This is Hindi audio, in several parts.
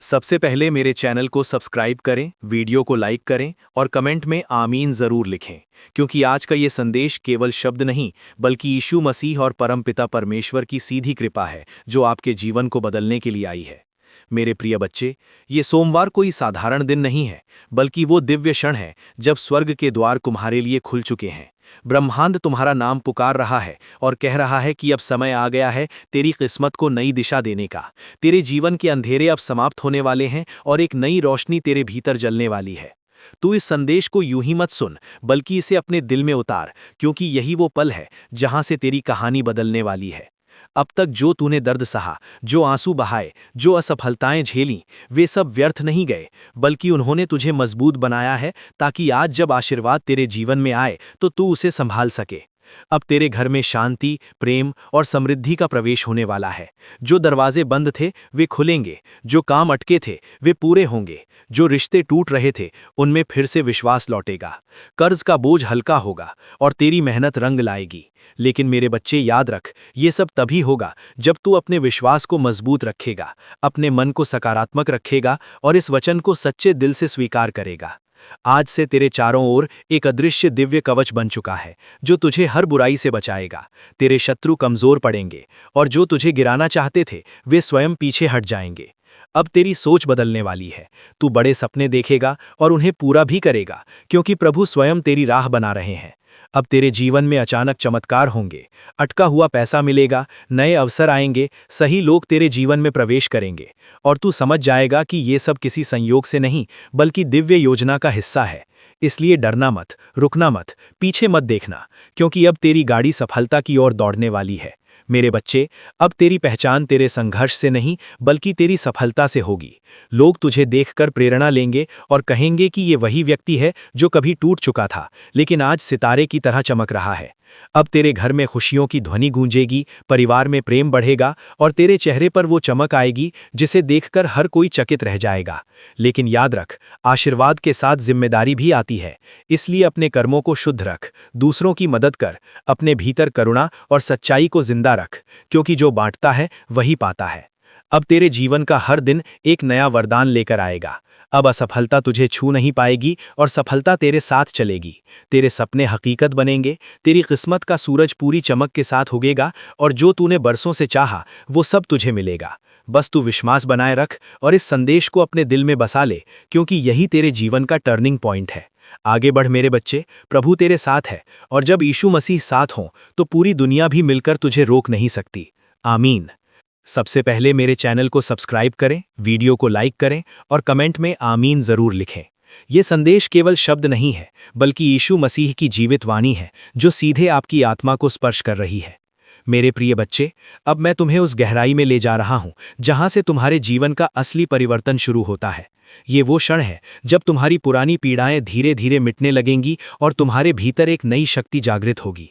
सबसे पहले मेरे चैनल को सब्सक्राइब करें, वीडियो को लाइक करें और कमेंट में आमीन ज़रूर लिखें, क्योंकि आज का ये संदेश केवल शब्द नहीं बल्कि यीशु मसीह और परमपिता परमेश्वर की सीधी कृपा है जो आपके जीवन को बदलने के लिए आई है। मेरे प्रिय बच्चे, ये सोमवार कोई साधारण दिन नहीं है, बल्कि वो दिव्य क्षण है जब स्वर्ग के द्वार तुम्हारे लिए खुल चुके हैं। ब्रह्मांड तुम्हारा नाम पुकार रहा है और कह रहा है कि अब समय आ गया है तेरी किस्मत को नई दिशा देने का। तेरे जीवन के अंधेरे अब समाप्त होने वाले हैं और एक नई रोशनी तेरे भीतर जलने वाली है। तू इस संदेश को यूं ही मत सुन, बल्कि इसे अपने दिल में उतार, क्योंकि यही वो पल है जहां से तेरी कहानी बदलने वाली है। अब तक जो तूने दर्द सहा, जो आंसू बहाए, जो असफलताएं झेलीं, वे सब व्यर्थ नहीं गए, बल्कि उन्होंने तुझे मजबूत बनाया है ताकि आज जब आशीर्वाद तेरे जीवन में आए तो तू उसे संभाल सके। अब तेरे घर में शांति, प्रेम और समृद्धि का प्रवेश होने वाला है। जो दरवाजे बंद थे वे खुलेंगे, जो काम अटके थे वे पूरे होंगे, जो रिश्ते टूट रहे थे उनमें फिर से विश्वास लौटेगा, कर्ज का बोझ हल्का होगा और तेरी मेहनत रंग लाएगी। लेकिन मेरे बच्चे, याद रख, ये सब तभी होगा जब तू अपने विश्वास को मजबूत रखेगा, अपने मन को सकारात्मक रखेगा और इस वचन को सच्चे दिल से स्वीकार करेगा। आज से तेरे चारों ओर एक अदृश्य दिव्य कवच बन चुका है जो तुझे हर बुराई से बचाएगा। तेरे शत्रु कमजोर पड़ेंगे और जो तुझे गिराना चाहते थे वे स्वयं पीछे हट जाएंगे। अब तेरी सोच बदलने वाली है। तू बड़े सपने देखेगा और उन्हें पूरा भी करेगा, क्योंकि प्रभु स्वयं तेरी राह बना रहे हैं। अब तेरे जीवन में अचानक चमत्कार होंगे, अटका हुआ पैसा मिलेगा, नए अवसर आएंगे, सही लोग तेरे जीवन में प्रवेश करेंगे और तू समझ जाएगा कि ये सब किसी संयोग से नहीं बल्कि दिव्य योजना का हिस्सा है। इसलिए डरना मत, रुकना मत, पीछे मत देखना, क्योंकि अब तेरी गाड़ी सफलता की ओर दौड़ने वाली है। मेरे बच्चे, अब तेरी पहचान तेरे संघर्ष से नहीं बल्कि तेरी सफलता से होगी। लोग तुझे देखकर प्रेरणा लेंगे और कहेंगे कि ये वही व्यक्ति है जो कभी टूट चुका था लेकिन आज सितारे की तरह चमक रहा है। अब तेरे घर में खुशियों की ध्वनि गूंजेगी, परिवार में प्रेम बढ़ेगा और तेरे चेहरे पर वो चमक आएगी जिसे देखकर हर कोई चकित रह जाएगा। लेकिन याद रख, आशीर्वाद के साथ जिम्मेदारी भी आती है, इसलिए अपने कर्मों को शुद्ध रख, दूसरों की मदद कर, अपने भीतर करुणा और सच्चाई को जिंदा रख, क्योंकि जो बांटता है वही पाता है। अब तेरे जीवन का हर दिन एक नया वरदान लेकर आएगा। अब असफलता तुझे छू नहीं पाएगी और सफलता तेरे साथ चलेगी। तेरे सपने हकीकत बनेंगे, तेरी किस्मत का सूरज पूरी चमक के साथ उगेगा और जो तूने बरसों से चाहा वो सब तुझे मिलेगा। बस तू विश्वास बनाए रख और इस संदेश को अपने दिल में बसा ले, क्योंकि यही तेरे जीवन का टर्निंग पॉइंट है। आगे बढ़ मेरे बच्चे, प्रभु तेरे साथ है और जब यीशु मसीह साथ हो तो पूरी दुनिया भी मिलकर तुझे रोक नहीं सकती। आमीन। सबसे पहले मेरे चैनल को सब्सक्राइब करें, वीडियो को लाइक करें और कमेंट में आमीन ज़रूर लिखें। ये संदेश केवल शब्द नहीं है बल्कि यीशु मसीह की जीवित वाणी है जो सीधे आपकी आत्मा को स्पर्श कर रही है। मेरे प्रिय बच्चे, अब मैं तुम्हें उस गहराई में ले जा रहा हूं जहां से तुम्हारे जीवन का असली परिवर्तन शुरू होता है। ये वो क्षण है जब तुम्हारी पुरानी पीड़ाएं धीरे धीरे मिटने लगेंगी और तुम्हारे भीतर एक नई शक्ति जागृत होगी।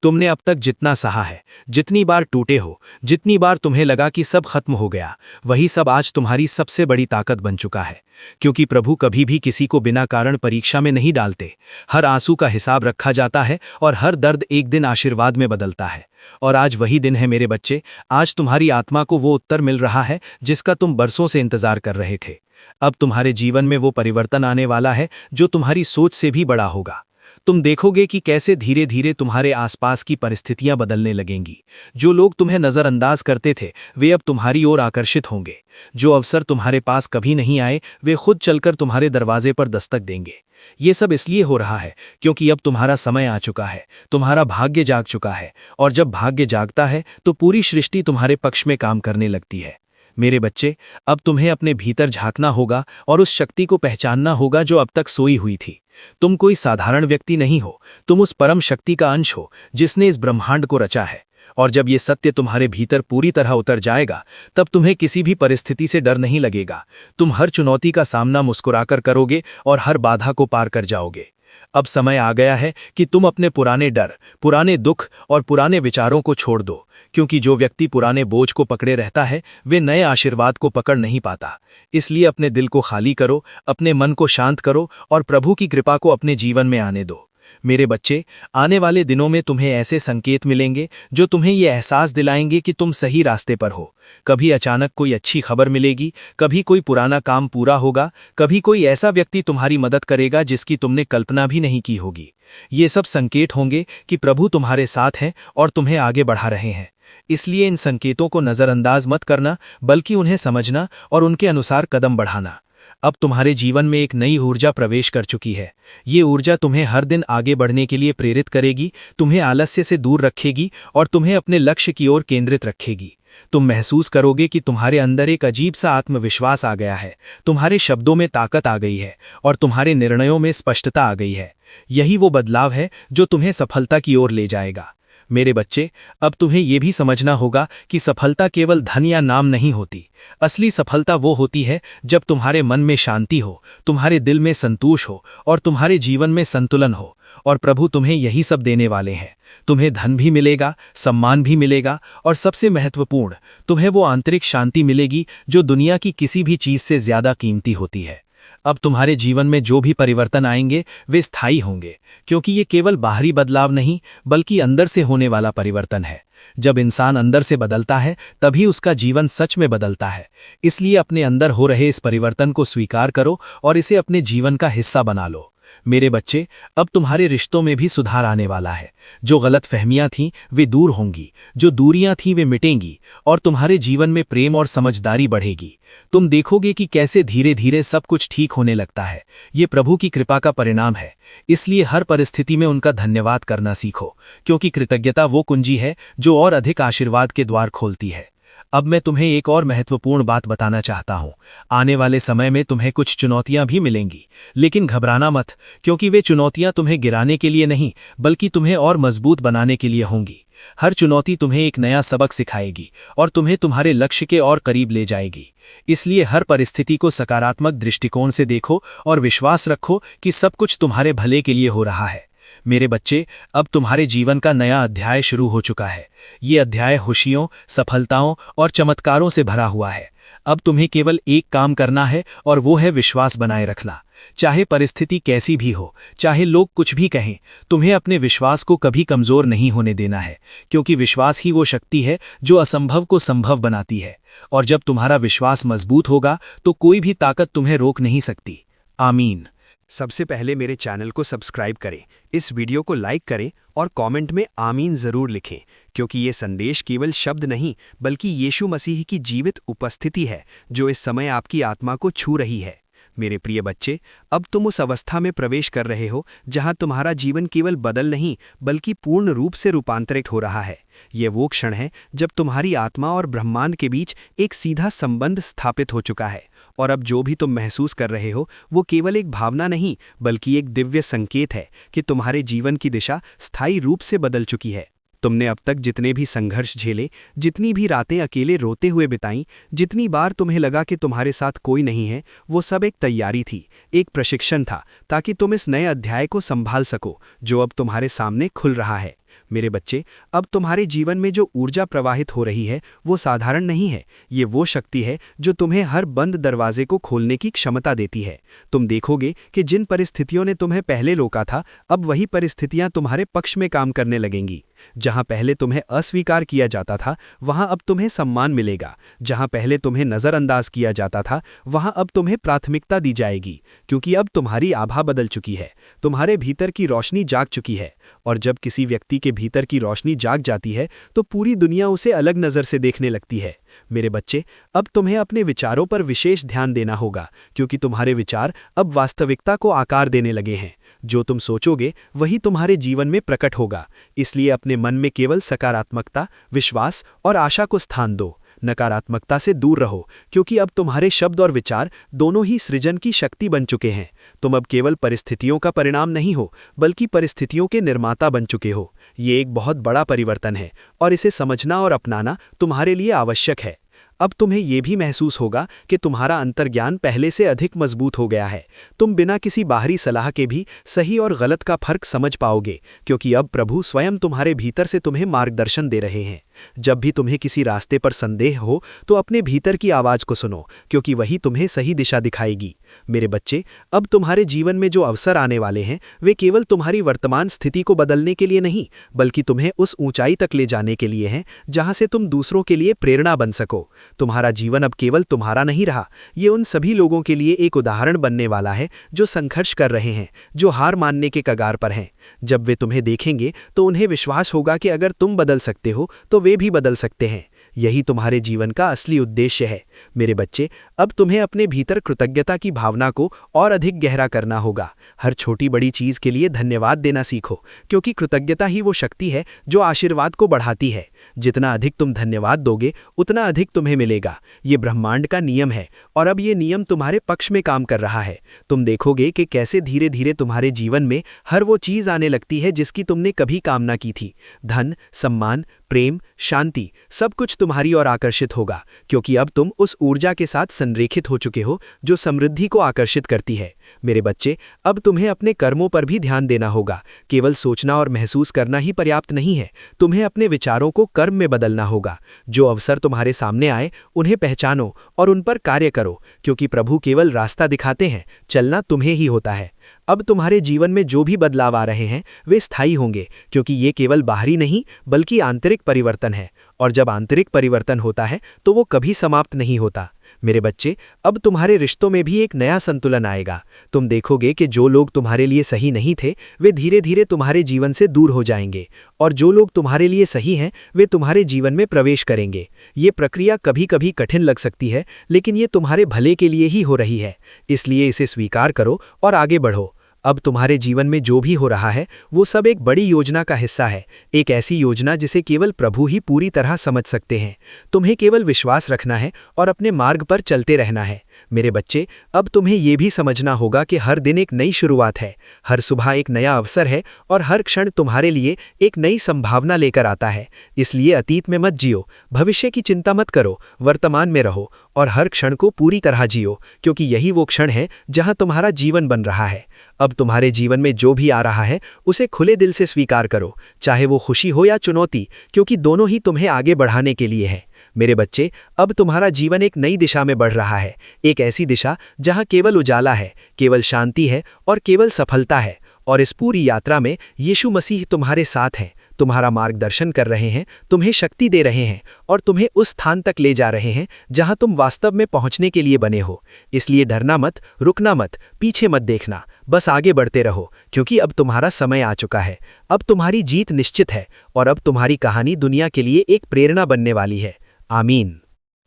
तुमने अब तक जितना सहा है, जितनी बार टूटे हो, जितनी बार तुम्हें लगा कि सब खत्म हो गया, वही सब आज तुम्हारी सबसे बड़ी ताकत बन चुका है। क्योंकि प्रभु कभी भी किसी को बिना कारण परीक्षा में नहीं डालते। हर आंसू का हिसाब रखा जाता है और हर दर्द एक दिन आशीर्वाद में बदलता है। और आज वही दिन है मेरे बच्चे। आज तुम्हारी आत्मा को वो उत्तर मिल रहा है जिसका तुम बरसों से इंतजार कर रहे थे। अब तुम्हारे जीवन में वो परिवर्तन आने वाला है जो तुम्हारी सोच से भी बड़ा होगा। तुम देखोगे कि कैसे धीरे धीरे तुम्हारे आसपास की परिस्थितियां बदलने लगेंगी। जो लोग तुम्हें नज़रअंदाज करते थे वे अब तुम्हारी ओर आकर्षित होंगे। जो अवसर तुम्हारे पास कभी नहीं आए वे खुद चलकर तुम्हारे दरवाजे पर दस्तक देंगे। ये सब इसलिए हो रहा है क्योंकि अब तुम्हारा समय आ चुका है, तुम्हारा भाग्य जाग चुका है और जब भाग्य जागता है तो पूरी सृष्टि तुम्हारे पक्ष में काम करने लगती है। मेरे बच्चे, अब तुम्हें अपने भीतर झांकना होगा और उस शक्ति को पहचानना होगा जो अब तक सोई हुई थी। तुम कोई साधारण व्यक्ति नहीं हो, तुम उस परम शक्ति का अंश हो जिसने इस ब्रह्मांड को रचा है। और जब ये सत्य तुम्हारे भीतर पूरी तरह उतर जाएगा तब तुम्हें किसी भी परिस्थिति से डर नहीं लगेगा। तुम हर चुनौती का सामना मुस्कुराकर करोगे और हर बाधा को पार कर जाओगे। अब समय आ गया है कि तुम अपने पुराने डर, पुराने दुख और पुराने विचारों को छोड़ दो, क्योंकि जो व्यक्ति पुराने बोझ को पकड़े रहता है वे नए आशीर्वाद को पकड़ नहीं पाता। इसलिए अपने दिल को खाली करो, अपने मन को शांत करो और प्रभु की कृपा को अपने जीवन में आने दो। मेरे बच्चे, आने वाले दिनों में तुम्हें ऐसे संकेत मिलेंगे जो तुम्हें ये एहसास दिलाएंगे कि तुम सही रास्ते पर हो। कभी अचानक कोई अच्छी खबर मिलेगी, कभी कोई पुराना काम पूरा होगा, कभी कोई ऐसा व्यक्ति तुम्हारी मदद करेगा जिसकी तुमने कल्पना भी नहीं की होगी। ये सब संकेत होंगे कि प्रभु तुम्हारे साथ हैं और तुम्हें आगे बढ़ा रहे हैं। इसलिए इन संकेतों को नज़रअंदाज मत करना, बल्कि उन्हें समझना और उनके अनुसार कदम बढ़ाना। अब तुम्हारे जीवन में एक नई ऊर्जा प्रवेश कर चुकी है। ये ऊर्जा तुम्हें हर दिन आगे बढ़ने के लिए प्रेरित करेगी, तुम्हें आलस्य से दूर रखेगी और तुम्हें अपने लक्ष्य की ओर केंद्रित रखेगी। तुम महसूस करोगे कि तुम्हारे अंदर एक अजीब सा आत्मविश्वास आ गया है, तुम्हारे शब्दों में ताकत आ गई है और तुम्हारे निर्णयों में स्पष्टता आ गई है। यही वो बदलाव है जो तुम्हें सफलता की ओर ले जाएगा। मेरे बच्चे, अब तुम्हें यह भी समझना होगा कि सफलता केवल धन या नाम नहीं होती। असली सफलता वो होती है जब तुम्हारे मन में शांति हो, तुम्हारे दिल में संतोष हो और तुम्हारे जीवन में संतुलन हो। और प्रभु तुम्हें यही सब देने वाले हैं। तुम्हें धन भी मिलेगा, सम्मान भी मिलेगा और सबसे महत्वपूर्ण, तुम्हें वो आंतरिक शांति मिलेगी जो दुनिया की किसी भी चीज से ज्यादा कीमती होती है। अब तुम्हारे जीवन में जो भी परिवर्तन आएंगे वे स्थायी होंगे, क्योंकि ये केवल बाहरी बदलाव नहीं बल्कि अंदर से होने वाला परिवर्तन है। जब इंसान अंदर से बदलता है तभी उसका जीवन सच में बदलता है। इसलिए अपने अंदर हो रहे इस परिवर्तन को स्वीकार करो और इसे अपने जीवन का हिस्सा बना लो। मेरे बच्चे, अब तुम्हारे रिश्तों में भी सुधार आने वाला है। जो गलतफहमियां थीं वे दूर होंगी, जो दूरियां थीं वे मिटेंगी और तुम्हारे जीवन में प्रेम और समझदारी बढ़ेगी। तुम देखोगे कि कैसे धीरे धीरे सब कुछ ठीक होने लगता है। ये प्रभु की कृपा का परिणाम है। इसलिए हर परिस्थिति में उनका धन्यवाद करना सीखो, क्योंकि कृतज्ञता वो कुंजी है जो और अधिक आशीर्वाद के द्वार खोलती है। अब मैं तुम्हें एक और महत्वपूर्ण बात बताना चाहता हूँ। आने वाले समय में तुम्हें कुछ चुनौतियां भी मिलेंगी, लेकिन घबराना मत, क्योंकि वे चुनौतियां तुम्हें गिराने के लिए नहीं बल्कि तुम्हें और मजबूत बनाने के लिए होंगी। हर चुनौती तुम्हें एक नया सबक सिखाएगी और तुम्हें तुम्हारे लक्ष्य के और करीब ले जाएगी। इसलिए हर परिस्थिति को सकारात्मक दृष्टिकोण से देखो और विश्वास रखो कि सब कुछ तुम्हारे भले के लिए हो रहा है। मेरे बच्चे, अब तुम्हारे जीवन का नया अध्याय शुरू हो चुका है। ये अध्याय खुशियों, सफलताओं और चमत्कारों से भरा हुआ है। अब तुम्हें केवल एक काम करना है और वो है विश्वास बनाए रखना। चाहे परिस्थिति कैसी भी हो, चाहे लोग कुछ भी कहें, तुम्हें अपने विश्वास को कभी कमजोर नहीं होने देना है, क्योंकि विश्वास ही वो शक्ति है जो असंभव को संभव बनाती है। और जब तुम्हारा विश्वास मजबूत होगा तो कोई भी ताकत तुम्हें रोक नहीं सकती। आमीन। सबसे पहले मेरे चैनल को सब्सक्राइब करें, इस वीडियो को लाइक करें और कमेंट में आमीन ज़रूर लिखें, क्योंकि ये संदेश केवल शब्द नहीं बल्कि यीशु मसीह की जीवित उपस्थिति है जो इस समय आपकी आत्मा को छू रही है। मेरे प्रिय बच्चे, अब तुम उस अवस्था में प्रवेश कर रहे हो जहां तुम्हारा जीवन केवल बदल नहीं बल्कि पूर्ण रूप से रूपांतरित हो रहा है। ये वो क्षण है जब तुम्हारी आत्मा और ब्रह्मांड के बीच एक सीधा संबंध स्थापित हो चुका है। और अब जो भी तुम महसूस कर रहे हो वो केवल एक भावना नहीं बल्कि एक दिव्य संकेत है कि तुम्हारे जीवन की दिशा स्थायी रूप से बदल चुकी है। तुमने अब तक जितने भी संघर्ष झेले, जितनी भी रातें अकेले रोते हुए बिताईं, जितनी बार तुम्हें लगा कि तुम्हारे साथ कोई नहीं है, वो सब एक तैयारी थी, एक प्रशिक्षण था, ताकि तुम इस नए अध्याय को संभाल सको जो अब तुम्हारे सामने खुल रहा है। मेरे बच्चे, अब तुम्हारे जीवन में जो ऊर्जा प्रवाहित हो रही है वो साधारण नहीं है। ये वो शक्ति है जो तुम्हें हर बंद दरवाजे को खोलने की क्षमता देती है। तुम देखोगे कि जिन परिस्थितियों ने तुम्हें पहले रोका था, अब वही परिस्थितियां तुम्हारे पक्ष में काम करने लगेंगी। जहां पहले तुम्हें अस्वीकार किया जाता था वहां अब तुम्हें सम्मान मिलेगा। जहां पहले तुम्हें नज़रअंदाज किया जाता था वहां अब तुम्हें प्राथमिकता दी जाएगी, क्योंकि अब तुम्हारी आभा बदल चुकी है, तुम्हारे भीतर की रोशनी जाग चुकी है। और जब किसी व्यक्ति के भीतर की रोशनी जाग जाती है तो पूरी दुनिया उसे अलग नज़र से देखने लगती है। मेरे बच्चे, अब तुम्हें अपने विचारों पर विशेष ध्यान देना होगा, क्योंकि तुम्हारे विचार अब वास्तविकता को आकार देने लगे हैं। जो तुम सोचोगे वही तुम्हारे जीवन में प्रकट होगा। इसलिए अपने मन में केवल सकारात्मकता, विश्वास और आशा को स्थान दो। नकारात्मकता से दूर रहो, क्योंकि अब तुम्हारे शब्द और विचार दोनों ही सृजन की शक्ति बन चुके हैं। तुम अब केवल परिस्थितियों का परिणाम नहीं हो बल्कि परिस्थितियों के निर्माता बन चुके हो। ये एक बहुत बड़ा परिवर्तन है और इसे समझना और अपनाना तुम्हारे लिए आवश्यक है। अब तुम्हें यह भी महसूस होगा कि तुम्हारा अंतर्ज्ञान पहले से अधिक मजबूत हो गया है। तुम बिना किसी बाहरी सलाह के भी सही और गलत का फर्क समझ पाओगे, क्योंकि अब प्रभु स्वयं तुम्हारे भीतर से तुम्हें मार्गदर्शन दे रहे हैं। जब भी तुम्हें किसी रास्ते पर संदेह हो तो अपने भीतर की आवाज़ को सुनो, क्योंकि वही तुम्हें सही दिशा दिखाएगी। मेरे बच्चे, अब तुम्हारे जीवन में जो अवसर आने वाले हैं वे केवल तुम्हारी वर्तमान स्थिति को बदलने के लिए नहीं, बल्कि तुम्हें उस ऊंचाई तक ले जाने के लिए हैं जहां से तुम दूसरों के लिए प्रेरणा बन सको। तुम्हारा जीवन अब केवल तुम्हारा नहीं रहा, ये उन सभी लोगों के लिए एक उदाहरण बनने वाला है जो संघर्ष कर रहे हैं, जो हार मानने के कगार पर हैं। जब वे तुम्हें देखेंगे तो उन्हें विश्वास होगा कि अगर तुम बदल सकते हो तो वे भी बदल सकते हैं। यही तुम्हारे जीवन का असली उद्देश्य है। मेरे बच्चे, अब तुम्हें अपने भीतर कृतज्ञता की भावना को और अधिक गहरा करना होगा। हर छोटी बड़ी चीज़ के लिए धन्यवाद देना सीखो, क्योंकि कृतज्ञता ही वो शक्ति है जो आशीर्वाद को बढ़ाती है। जितना अधिक तुम धन्यवाद दोगे उतना अधिक तुम्हें मिलेगा। ये ब्रह्मांड का नियम है और अब ये नियम तुम्हारे पक्ष में काम कर रहा है। तुम देखोगे कि कैसे धीरे धीरे तुम्हारे जीवन में हर वो चीज़ आने लगती है जिसकी तुमने कभी कामना की थी। धन, सम्मान, प्रेम, शांति, सब कुछ तुम्हारी ओर आकर्षित होगा, क्योंकि अब तुम उस ऊर्जा के साथ संरेखित हो चुके हो जो समृद्धि को आकर्षित करती है। मेरे बच्चे, अब तुम्हें अपने कर्मों पर भी ध्यान देना होगा। केवल सोचना और महसूस करना ही पर्याप्त नहीं है, तुम्हें अपने विचारों को कर्म में बदलना होगा। जो अवसर तुम्हारे सामने आए उन्हें पहचानो और उन पर कार्य करो, क्योंकि प्रभु केवल रास्ता दिखाते हैं, चलना तुम्हें ही होता है। अब तुम्हारे जीवन में जो भी बदलाव आ रहे हैं वे स्थायी होंगे, क्योंकि ये केवल बाहरी नहीं बल्कि आंतरिक परिवर्तन है, और जब आंतरिक परिवर्तन होता है तो वो कभी समाप्त नहीं होता। मेरे बच्चे, अब तुम्हारे रिश्तों में भी एक नया संतुलन आएगा। तुम देखोगे कि जो लोग तुम्हारे लिए सही नहीं थे वे धीरे धीरे तुम्हारे जीवन से दूर हो जाएंगे, और जो लोग तुम्हारे लिए सही हैं वे तुम्हारे जीवन में प्रवेश करेंगे। ये प्रक्रिया कभी कभी कठिन लग सकती है, लेकिन ये तुम्हारे भले के लिए ही हो रही है, इसलिए इसे स्वीकार करो और आगे बढ़ो। अब तुम्हारे जीवन में जो भी हो रहा है वो सब एक बड़ी योजना का हिस्सा है, एक ऐसी योजना जिसे केवल प्रभु ही पूरी तरह समझ सकते हैं। तुम्हें केवल विश्वास रखना है और अपने मार्ग पर चलते रहना है। मेरे बच्चे, अब तुम्हें ये भी समझना होगा कि हर दिन एक नई शुरुआत है, हर सुबह एक नया अवसर है और हर क्षण तुम्हारे लिए एक नई संभावना लेकर आता है। इसलिए अतीत में मत जियो, भविष्य की चिंता मत करो, वर्तमान में रहो और हर क्षण को पूरी तरह जियो, क्योंकि यही वो क्षण है जहां तुम्हारा जीवन बन रहा है। अब तुम्हारे जीवन में जो भी आ रहा है उसे खुले दिल से स्वीकार करो, चाहे वो खुशी हो या चुनौती, क्योंकि दोनों ही तुम्हें आगे बढ़ाने के लिए है। मेरे बच्चे, अब तुम्हारा जीवन एक नई दिशा में बढ़ रहा है, एक ऐसी दिशा जहां केवल उजाला है, केवल शांति है और केवल सफलता है। और इस पूरी यात्रा में यीशु मसीह तुम्हारे साथ हैं, तुम्हारा मार्गदर्शन कर रहे हैं, तुम्हें शक्ति दे रहे हैं और तुम्हें उस स्थान तक ले जा रहे हैं जहां तुम वास्तव में पहुंचने के लिए बने हो। इसलिए डरना मत, रुकना मत, पीछे मत देखना, बस आगे बढ़ते रहो, क्योंकि अब तुम्हारा समय आ चुका है। अब तुम्हारी जीत निश्चित है और अब तुम्हारी कहानी दुनिया के लिए एक प्रेरणा बनने वाली है। आमीन।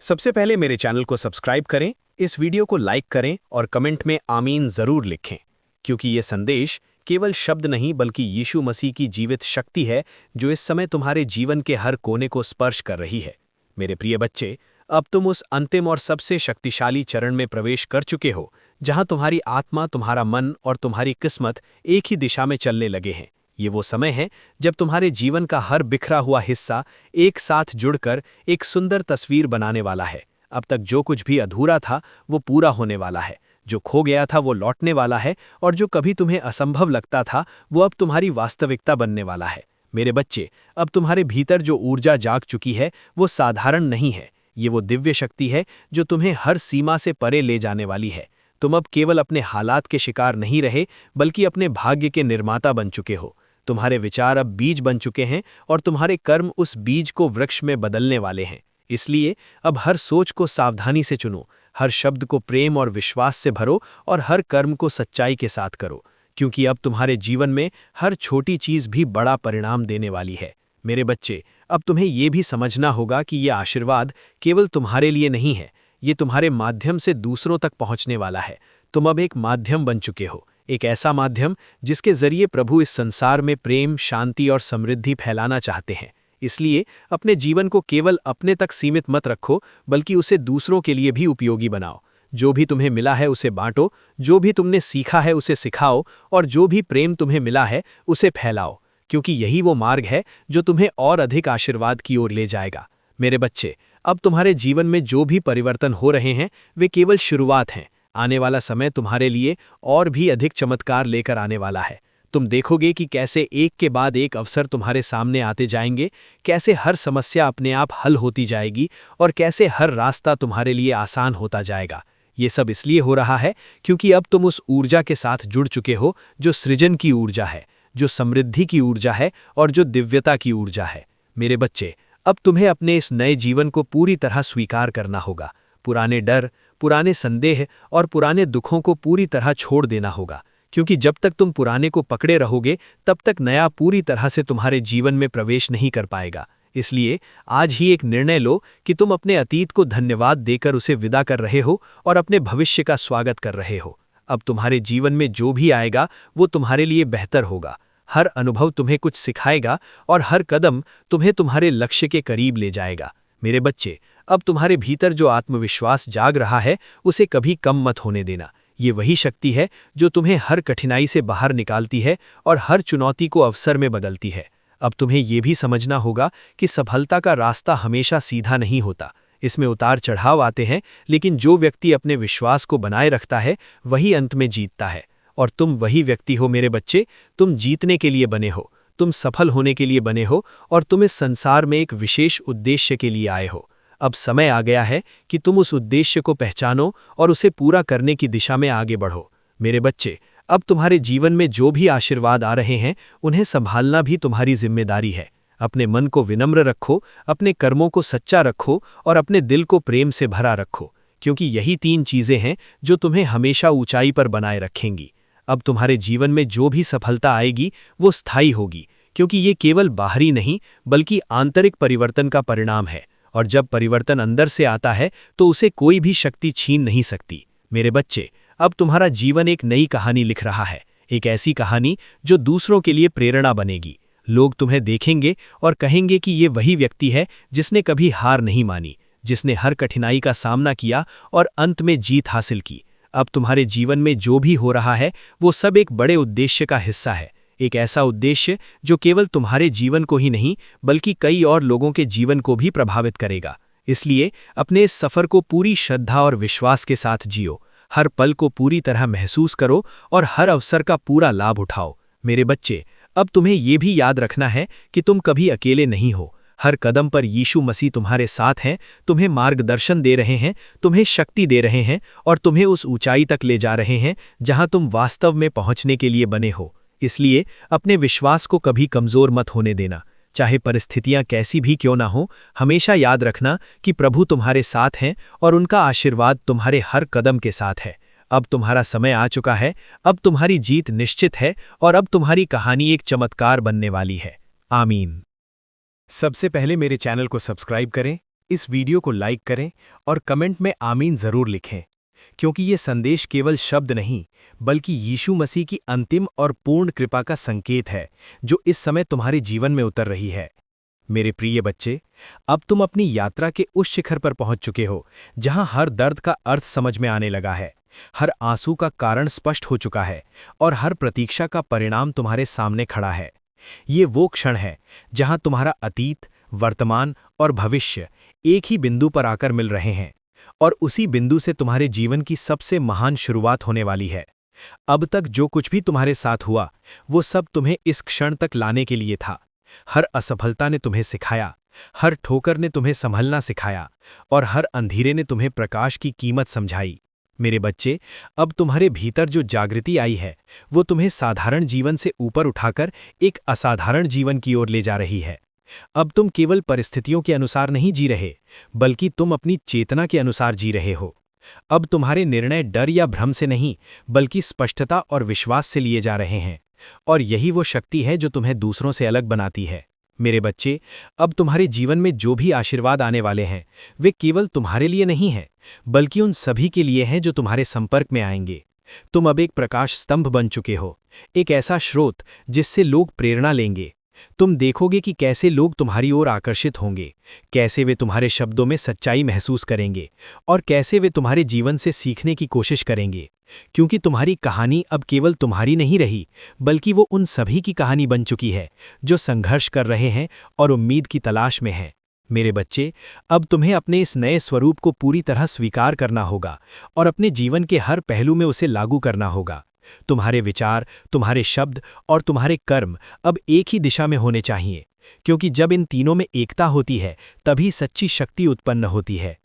सबसे पहले मेरे चैनल को सब्सक्राइब करें, इस वीडियो को लाइक करें और कमेंट में आमीन ज़रूर लिखें, क्योंकि ये संदेश केवल शब्द नहीं बल्कि यीशु मसीह की जीवित शक्ति है जो इस समय तुम्हारे जीवन के हर कोने को स्पर्श कर रही है। मेरे प्रिय बच्चे, अब तुम उस अंतिम और सबसे शक्तिशाली चरण में प्रवेश कर चुके हो जहां तुम्हारी आत्मा, तुम्हारा मन और तुम्हारी किस्मत एक ही दिशा में चलने लगे हैं। ये वो समय है जब तुम्हारे जीवन का हर बिखरा हुआ हिस्सा एक साथ जुड़कर एक सुंदर तस्वीर बनाने वाला है। अब तक जो कुछ भी अधूरा था वो पूरा होने वाला है, जो खो गया था वो लौटने वाला है और जो कभी तुम्हें असंभव लगता था वो अब तुम्हारी वास्तविकता बनने वाला है। मेरे बच्चे, अब तुम्हारे भीतर जो ऊर्जा जाग चुकी है वो साधारण नहीं है, ये वो दिव्य शक्ति है जो तुम्हें हर सीमा से परे ले जाने वाली है। तुम अब केवल अपने हालात के शिकार नहीं रहे बल्कि अपने भाग्य के निर्माता बन चुके हो। तुम्हारे विचार अब बीज बन चुके हैं और तुम्हारे कर्म उस बीज को वृक्ष में बदलने वाले हैं। इसलिए अब हर सोच को सावधानी से चुनो, हर शब्द को प्रेम और विश्वास से भरो और हर कर्म को सच्चाई के साथ करो, क्योंकि अब तुम्हारे जीवन में हर छोटी चीज़ भी बड़ा परिणाम देने वाली है। मेरे बच्चे, अब तुम्हें ये भी समझना होगा कि ये आशीर्वाद केवल तुम्हारे लिए नहीं है, ये तुम्हारे माध्यम से दूसरों तक पहुंचने वाला है। तुम अब एक माध्यम बन चुके हो, एक ऐसा माध्यम जिसके जरिए प्रभु इस संसार में प्रेम, शांति और समृद्धि फैलाना चाहते हैं। इसलिए अपने जीवन को केवल अपने तक सीमित मत रखो, बल्कि उसे दूसरों के लिए भी उपयोगी बनाओ। जो भी तुम्हें मिला है उसे बांटो, जो भी तुमने सीखा है उसे सिखाओ और जो भी प्रेम तुम्हें मिला है उसे फैलाओ, क्योंकि यही वो मार्ग है जो तुम्हें और अधिक आशीर्वाद की ओर ले जाएगा। मेरे बच्चे, अब तुम्हारे जीवन में जो भी परिवर्तन हो रहे हैं वे केवल शुरुआत हैं। आने वाला समय तुम्हारे लिए और भी अधिक चमत्कार लेकर आने वाला है। तुम देखोगे कि कैसे एक के बाद एक अवसर तुम्हारे सामने आते जाएंगे, कैसे हर समस्या अपने आप हल होती जाएगी और कैसे हर रास्ता तुम्हारे लिए आसान होता जाएगा। ये सब इसलिए हो रहा है क्योंकि अब तुम उस ऊर्जा के साथ जुड़ चुके हो जो सृजन की ऊर्जा है, जो समृद्धि की ऊर्जा है और जो दिव्यता की ऊर्जा है। मेरे बच्चे, अब तुम्हें अपने इस नए जीवन को पूरी तरह स्वीकार करना होगा। पुराने डर, पुराने संदेह और पुराने दुखों को पूरी तरह छोड़ देना होगा, क्योंकि जब तक तुम पुराने को पकड़े रहोगे तब तक नया पूरी तरह से तुम्हारे जीवन में प्रवेश नहीं कर पाएगा। इसलिए आज ही एक निर्णय लो कि तुम अपने अतीत को धन्यवाद देकर उसे विदा कर रहे हो और अपने भविष्य का स्वागत कर रहे हो। अब तुम्हारे जीवन में जो भी आएगा वो तुम्हारे लिए बेहतर होगा। हर अनुभव तुम्हें कुछ सिखाएगा और हर कदम तुम्हें तुम्हारे लक्ष्य के करीब ले जाएगा। मेरे बच्चे, अब तुम्हारे भीतर जो आत्मविश्वास जाग रहा है उसे कभी कम मत होने देना। ये वही शक्ति है जो तुम्हें हर कठिनाई से बाहर निकालती है और हर चुनौती को अवसर में बदलती है। अब तुम्हें यह भी समझना होगा कि सफलता का रास्ता हमेशा सीधा नहीं होता। इसमें उतार चढ़ाव आते हैं, लेकिन जो व्यक्ति अपने विश्वास को बनाए रखता है वही अंत में जीतता है। और तुम वही व्यक्ति हो मेरे बच्चे। तुम जीतने के लिए बने हो, तुम सफल होने के लिए बने हो और तुम इस संसार में एक विशेष उद्देश्य के लिए आए हो। अब समय आ गया है कि तुम उस उद्देश्य को पहचानो और उसे पूरा करने की दिशा में आगे बढ़ो। मेरे बच्चे, अब तुम्हारे जीवन में जो भी आशीर्वाद आ रहे हैं उन्हें संभालना भी तुम्हारी जिम्मेदारी है। अपने मन को विनम्र रखो, अपने कर्मों को सच्चा रखो और अपने दिल को प्रेम से भरा रखो, क्योंकि यही 3 चीजें हैं जो तुम्हें हमेशा ऊंचाई पर बनाए रखेंगी। अब तुम्हारे जीवन में जो भी सफलता आएगी वो स्थायी होगी, क्योंकि ये केवल बाहरी नहीं बल्कि आंतरिक परिवर्तन का परिणाम है। और जब परिवर्तन अंदर से आता है तो उसे कोई भी शक्ति छीन नहीं सकती। मेरे बच्चे, अब तुम्हारा जीवन एक नई कहानी लिख रहा है, एक ऐसी कहानी जो दूसरों के लिए प्रेरणा बनेगी। लोग तुम्हें देखेंगे और कहेंगे कि ये वही व्यक्ति है जिसने कभी हार नहीं मानी, जिसने हर कठिनाई का सामना किया और अंत में जीत हासिल की। अब तुम्हारे जीवन में जो भी हो रहा है वो सब एक बड़े उद्देश्य का हिस्सा है, एक ऐसा उद्देश्य जो केवल तुम्हारे जीवन को ही नहीं बल्कि कई और लोगों के जीवन को भी प्रभावित करेगा। इसलिए अपने इस सफर को पूरी श्रद्धा और विश्वास के साथ जियो, हर पल को पूरी तरह महसूस करो और हर अवसर का पूरा लाभ उठाओ। मेरे बच्चे, अब तुम्हें ये भी याद रखना है कि तुम कभी अकेले नहीं हो। हर कदम पर यीशु मसीह तुम्हारे साथ हैं, तुम्हें मार्गदर्शन दे रहे हैं, तुम्हें शक्ति दे रहे हैं और तुम्हें उस ऊंचाई तक ले जा रहे हैं जहां तुम वास्तव में पहुंचने के लिए बने हो। इसलिए अपने विश्वास को कभी कमजोर मत होने देना। चाहे परिस्थितियां कैसी भी क्यों ना हो, हमेशा याद रखना कि प्रभु तुम्हारे साथ हैं और उनका आशीर्वाद तुम्हारे हर कदम के साथ है। अब तुम्हारा समय आ चुका है, अब तुम्हारी जीत निश्चित है और अब तुम्हारी कहानी एक चमत्कार बनने वाली है। आमीन। सबसे पहले मेरे चैनल को सब्सक्राइब करें, इस वीडियो को लाइक करें और कमेंट में आमीन जरूर लिखें, क्योंकि ये संदेश केवल शब्द नहीं बल्कि यीशु मसीह की अंतिम और पूर्ण कृपा का संकेत है जो इस समय तुम्हारे जीवन में उतर रही है। मेरे प्रिय बच्चे, अब तुम अपनी यात्रा के उस शिखर पर पहुंच चुके हो जहां हर दर्द का अर्थ समझ में आने लगा है, हर आंसू का कारण स्पष्ट हो चुका है और हर प्रतीक्षा का परिणाम तुम्हारे सामने खड़ा है। ये वो क्षण है जहां तुम्हारा अतीत, वर्तमान और भविष्य एक ही बिंदु पर आकर मिल रहे हैं और उसी बिंदु से तुम्हारे जीवन की सबसे महान शुरुआत होने वाली है। अब तक जो कुछ भी तुम्हारे साथ हुआ वो सब तुम्हें इस क्षण तक लाने के लिए था। हर असफलता ने तुम्हें सिखाया, हर ठोकर ने तुम्हें संभलना सिखाया और हर अंधेरे ने तुम्हें प्रकाश की कीमत समझाई। मेरे बच्चे, अब तुम्हारे भीतर जो जागृति आई है वो तुम्हें साधारण जीवन से ऊपर उठाकर एक असाधारण जीवन की ओर ले जा रही है। अब तुम केवल परिस्थितियों के अनुसार नहीं जी रहे बल्कि तुम अपनी चेतना के अनुसार जी रहे हो। अब तुम्हारे निर्णय डर या भ्रम से नहीं बल्कि स्पष्टता और विश्वास से लिए जा रहे हैं और यही वो शक्ति है जो तुम्हें दूसरों से अलग बनाती है। मेरे बच्चे, अब तुम्हारे जीवन में जो भी आशीर्वाद आने वाले हैं वे केवल तुम्हारे लिए नहीं हैं बल्कि उन सभी के लिए हैं जो तुम्हारे संपर्क में आएंगे। तुम अब एक प्रकाश स्तंभ बन चुके हो, एक ऐसा स्रोत जिससे लोग प्रेरणा लेंगे। तुम देखोगे कि कैसे लोग तुम्हारी ओर आकर्षित होंगे, कैसे वे तुम्हारे शब्दों में सच्चाई महसूस करेंगे और कैसे वे तुम्हारे जीवन से सीखने की कोशिश करेंगे, क्योंकि तुम्हारी कहानी अब केवल तुम्हारी नहीं रही बल्कि वो उन सभी की कहानी बन चुकी है जो संघर्ष कर रहे हैं और उम्मीद की तलाश में हैं। मेरे बच्चे, अब तुम्हें अपने इस नए स्वरूप को पूरी तरह स्वीकार करना होगा और अपने जीवन के हर पहलू में उसे लागू करना होगा। तुम्हारे विचार, तुम्हारे शब्द और तुम्हारे कर्म अब एक ही दिशा में होने चाहिए, क्योंकि जब इन तीनों में एकता होती है तभी सच्ची शक्ति उत्पन्न होती है।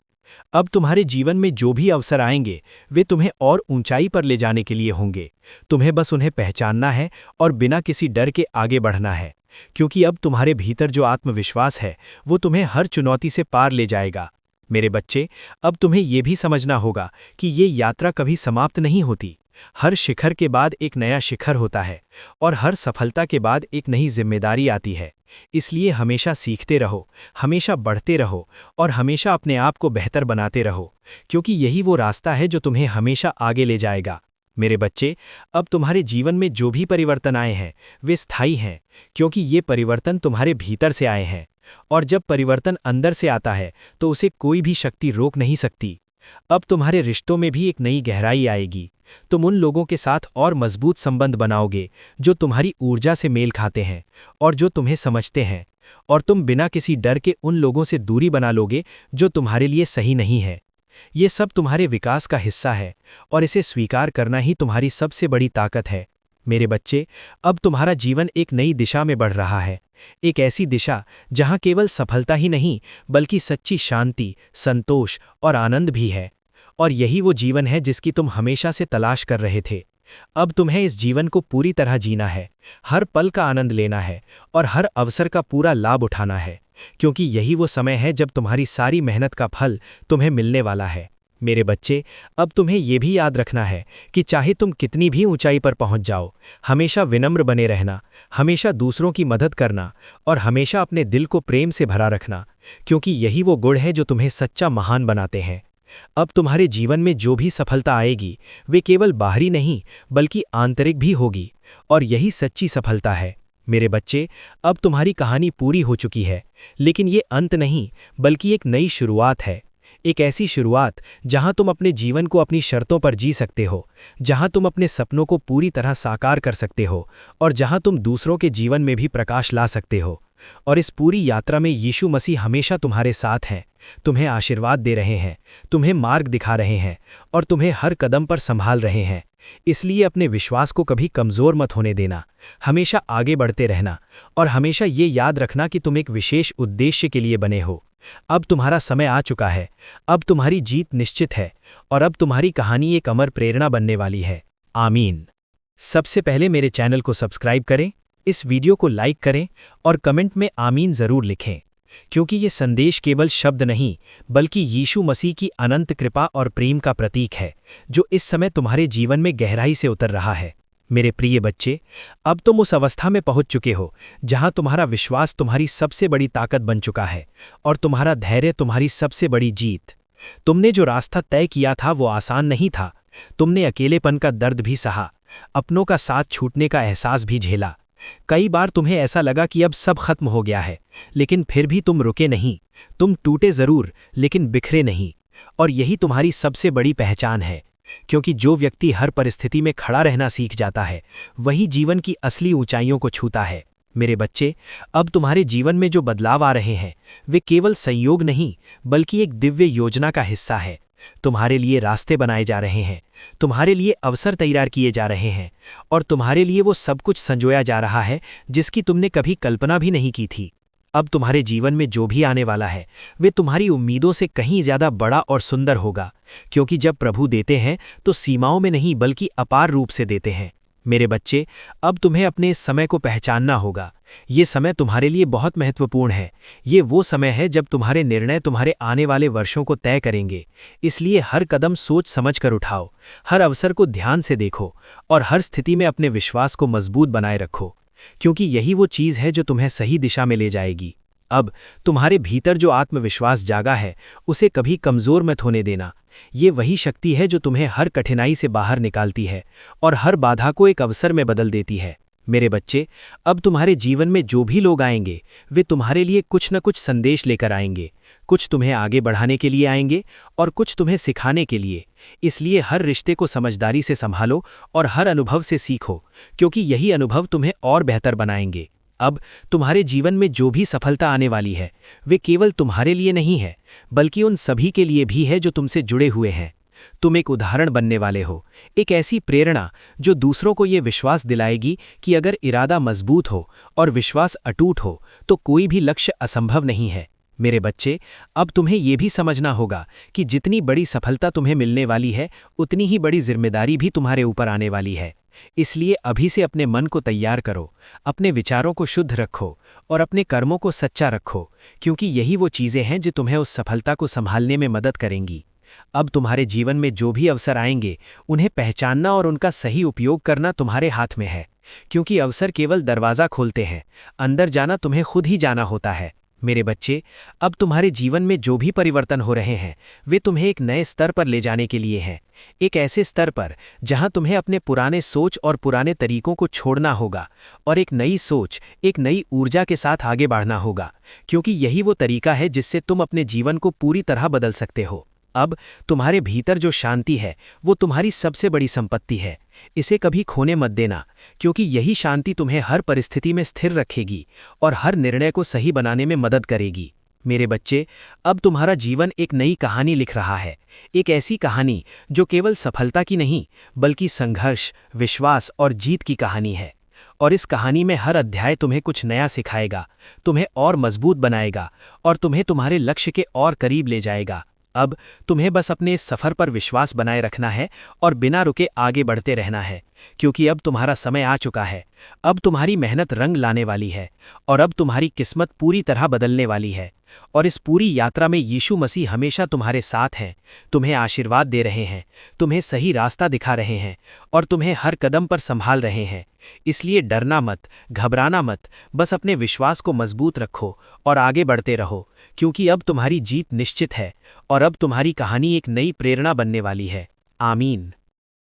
अब तुम्हारे जीवन में जो भी अवसर आएंगे वे तुम्हें और ऊंचाई पर ले जाने के लिए होंगे। तुम्हें बस उन्हें पहचानना है और बिना किसी डर के आगे बढ़ना है, क्योंकि अब तुम्हारे भीतर जो आत्मविश्वास है वो तुम्हें हर चुनौती से पार ले जाएगा। मेरे बच्चे, अब तुम्हें ये भी समझना होगा कि ये यात्रा कभी समाप्त नहीं होती। हर शिखर के बाद एक नया शिखर होता है और हर सफलता के बाद एक नई जिम्मेदारी आती है। इसलिए हमेशा सीखते रहो, हमेशा बढ़ते रहो और हमेशा अपने आप को बेहतर बनाते रहो, क्योंकि यही वो रास्ता है जो तुम्हें हमेशा आगे ले जाएगा। मेरे बच्चे, अब तुम्हारे जीवन में जो भी परिवर्तन आए हैं वे स्थायी हैं, क्योंकि ये परिवर्तन तुम्हारे भीतर से आए हैं। और जब परिवर्तन अंदर से आता है तो उसे कोई भी शक्ति रोक नहीं सकती। अब तुम्हारे रिश्तों में भी एक नई गहराई आएगी। तुम उन लोगों के साथ और मजबूत संबंध बनाओगे जो तुम्हारी ऊर्जा से मेल खाते हैं और जो तुम्हें समझते हैं, और तुम बिना किसी डर के उन लोगों से दूरी बना लोगे जो तुम्हारे लिए सही नहीं है। ये सब तुम्हारे विकास का हिस्सा है और इसे स्वीकार करना ही तुम्हारी सबसे बड़ी ताकत है। मेरे बच्चे, अब तुम्हारा जीवन एक नई दिशा में बढ़ रहा है, एक ऐसी दिशा जहां केवल सफलता ही नहीं बल्कि सच्ची शांति, संतोष और आनंद भी है। और यही वो जीवन है जिसकी तुम हमेशा से तलाश कर रहे थे। अब तुम्हें इस जीवन को पूरी तरह जीना है, हर पल का आनंद लेना है और हर अवसर का पूरा लाभ उठाना है, क्योंकि यही वो समय है जब तुम्हारी सारी मेहनत का फल तुम्हें मिलने वाला है। मेरे बच्चे, अब तुम्हें ये भी याद रखना है कि चाहे तुम कितनी भी ऊंचाई पर पहुंच जाओ, हमेशा विनम्र बने रहना, हमेशा दूसरों की मदद करना और हमेशा अपने दिल को प्रेम से भरा रखना, क्योंकि यही वो गुण है जो तुम्हें सच्चा महान बनाते हैं। अब तुम्हारे जीवन में जो भी सफलता आएगी वे केवल बाहरी नहीं बल्कि आंतरिक भी होगी, और यही सच्ची सफलता है। मेरे बच्चे, अब तुम्हारी कहानी पूरी हो चुकी है, लेकिन ये अंत नहीं बल्कि एक नई शुरुआत है। एक ऐसी शुरुआत जहां तुम अपने जीवन को अपनी शर्तों पर जी सकते हो, जहां तुम अपने सपनों को पूरी तरह साकार कर सकते हो और जहां तुम दूसरों के जीवन में भी प्रकाश ला सकते हो। और इस पूरी यात्रा में यीशु मसीह हमेशा तुम्हारे साथ हैं, तुम्हें आशीर्वाद दे रहे हैं, तुम्हें मार्ग दिखा रहे हैं और तुम्हें हर कदम पर संभाल रहे हैं। इसलिए अपने विश्वास को कभी कमज़ोर मत होने देना, हमेशा आगे बढ़ते रहना और हमेशा ये याद रखना कि तुम एक विशेष उद्देश्य के लिए बने हो। अब तुम्हारा समय आ चुका है, अब तुम्हारी जीत निश्चित है और अब तुम्हारी कहानी एक अमर प्रेरणा बनने वाली है। आमीन। सबसे पहले मेरे चैनल को सब्सक्राइब करें, इस वीडियो को लाइक करें और कमेंट में आमीन ज़रूर लिखें, क्योंकि ये संदेश केवल शब्द नहीं बल्कि यीशु मसीह की अनंत कृपा और प्रेम का प्रतीक है जो इस समय तुम्हारे जीवन में गहराई से उतर रहा है। मेरे प्रिय बच्चे, अब तुम उस अवस्था में पहुंच चुके हो जहां तुम्हारा विश्वास तुम्हारी सबसे बड़ी ताकत बन चुका है और तुम्हारा धैर्य तुम्हारी सबसे बड़ी जीत। तुमने जो रास्ता तय किया था वो आसान नहीं था। तुमने अकेलेपन का दर्द भी सहा, अपनों का साथ छूटने का एहसास भी झेला। कई बार तुम्हें ऐसा लगा कि अब सब खत्म हो गया है, लेकिन फिर भी तुम रुके नहीं। तुम टूटे जरूर लेकिन बिखरे नहीं, और यही तुम्हारी सबसे बड़ी पहचान है, क्योंकि जो व्यक्ति हर परिस्थिति में खड़ा रहना सीख जाता है वही जीवन की असली ऊंचाइयों को छूता है। मेरे बच्चे, अब तुम्हारे जीवन में जो बदलाव आ रहे हैं वे केवल संयोग नहीं बल्कि एक दिव्य योजना का हिस्सा है। तुम्हारे लिए रास्ते बनाए जा रहे हैं, तुम्हारे लिए अवसर तैयार किए जा रहे हैं और तुम्हारे लिए वो सब कुछ संजोया जा रहा है जिसकी तुमने कभी कल्पना भी नहीं की थी। अब तुम्हारे जीवन में जो भी आने वाला है वे तुम्हारी उम्मीदों से कहीं ज्यादा बड़ा और सुंदर होगा, क्योंकि जब प्रभु देते हैं तो सीमाओं में नहीं बल्कि अपार रूप से देते हैं। मेरे बच्चे, अब तुम्हें अपने इस समय को पहचानना होगा। ये समय तुम्हारे लिए बहुत महत्वपूर्ण है। ये वो समय है जब तुम्हारे निर्णय तुम्हारे आने वाले वर्षों को तय करेंगे। इसलिए हर कदम सोच समझ कर उठाओ, हर अवसर को ध्यान से देखो और हर स्थिति में अपने विश्वास को मजबूत बनाए रखो, क्योंकि यही वो चीज़ है जो तुम्हें सही दिशा में ले जाएगी। अब तुम्हारे भीतर जो आत्मविश्वास जागा है उसे कभी कमज़ोर मत होने देना। ये वही शक्ति है जो तुम्हें हर कठिनाई से बाहर निकालती है और हर बाधा को एक अवसर में बदल देती है। मेरे बच्चे, अब तुम्हारे जीवन में जो भी लोग आएंगे वे तुम्हारे लिए कुछ न कुछ संदेश लेकर आएंगे। कुछ तुम्हें आगे बढ़ाने के लिए आएंगे और कुछ तुम्हें सिखाने के लिए। इसलिए हर रिश्ते को समझदारी से संभालो और हर अनुभव से सीखो, क्योंकि यही अनुभव तुम्हें और बेहतर बनाएंगे। अब तुम्हारे जीवन में जो भी सफलता आने वाली है वे केवल तुम्हारे लिए नहीं है बल्कि उन सभी के लिए भी है जो तुमसे जुड़े हुए हैं। तुम एक उदाहरण बनने वाले हो, एक ऐसी प्रेरणा जो दूसरों को ये विश्वास दिलाएगी कि अगर इरादा मजबूत हो और विश्वास अटूट हो तो कोई भी लक्ष्य असंभव नहीं है। मेरे बच्चे, अब तुम्हें यह भी समझना होगा कि जितनी बड़ी सफलता तुम्हें मिलने वाली है, उतनी ही बड़ी जिम्मेदारी भी तुम्हारे ऊपर आने वाली है। इसलिए अभी से अपने मन को तैयार करो, अपने विचारों को शुद्ध रखो और अपने कर्मों को सच्चा रखो, क्योंकि यही वो चीज़ें हैं जो तुम्हें उस सफलता को संभालने में मदद करेंगी। अब तुम्हारे जीवन में जो भी अवसर आएंगे, उन्हें पहचानना और उनका सही उपयोग करना तुम्हारे हाथ में है, क्योंकि अवसर केवल दरवाज़ा खोलते हैं, अंदर जाना तुम्हें खुद ही जाना होता है। मेरे बच्चे, अब तुम्हारे जीवन में जो भी परिवर्तन हो रहे हैं, वे तुम्हें एक नए स्तर पर ले जाने के लिए हैं, एक ऐसे स्तर पर जहां तुम्हें अपने पुराने सोच और पुराने तरीकों को छोड़ना होगा और एक नई सोच, एक नई ऊर्जा के साथ आगे बढ़ना होगा, क्योंकि यही वो तरीका है जिससे तुम अपने जीवन को पूरी तरह बदल सकते हो। अब तुम्हारे भीतर जो शांति है, वो तुम्हारी सबसे बड़ी संपत्ति है। इसे कभी खोने मत देना, क्योंकि यही शांति तुम्हें हर परिस्थिति में स्थिर रखेगी और हर निर्णय को सही बनाने में मदद करेगी। मेरे बच्चे, अब तुम्हारा जीवन एक नई कहानी लिख रहा है, एक ऐसी कहानी जो केवल सफलता की नहीं, बल्कि संघर्ष, विश्वास और जीत की कहानी है। और इस कहानी में हर अध्याय तुम्हें कुछ नया सिखाएगा, तुम्हें और मजबूत बनाएगा और तुम्हें तुम्हारे लक्ष्य के और करीब ले जाएगा। अब तुम्हें बस अपने इस सफ़र पर विश्वास बनाए रखना है और बिना रुके आगे बढ़ते रहना है, क्योंकि अब तुम्हारा समय आ चुका है। अब तुम्हारी मेहनत रंग लाने वाली है और अब तुम्हारी किस्मत पूरी तरह बदलने वाली है। और इस पूरी यात्रा में यीशु मसीह हमेशा तुम्हारे साथ हैं, तुम्हें आशीर्वाद दे रहे हैं, तुम्हें सही रास्ता दिखा रहे हैं और तुम्हें हर कदम पर संभाल रहे हैं। इसलिए डरना मत, घबराना मत, बस अपने विश्वास को मजबूत रखो और आगे बढ़ते रहो, क्योंकि अब तुम्हारी जीत निश्चित है और अब तुम्हारी कहानी एक नई प्रेरणा बनने वाली है। आमीन।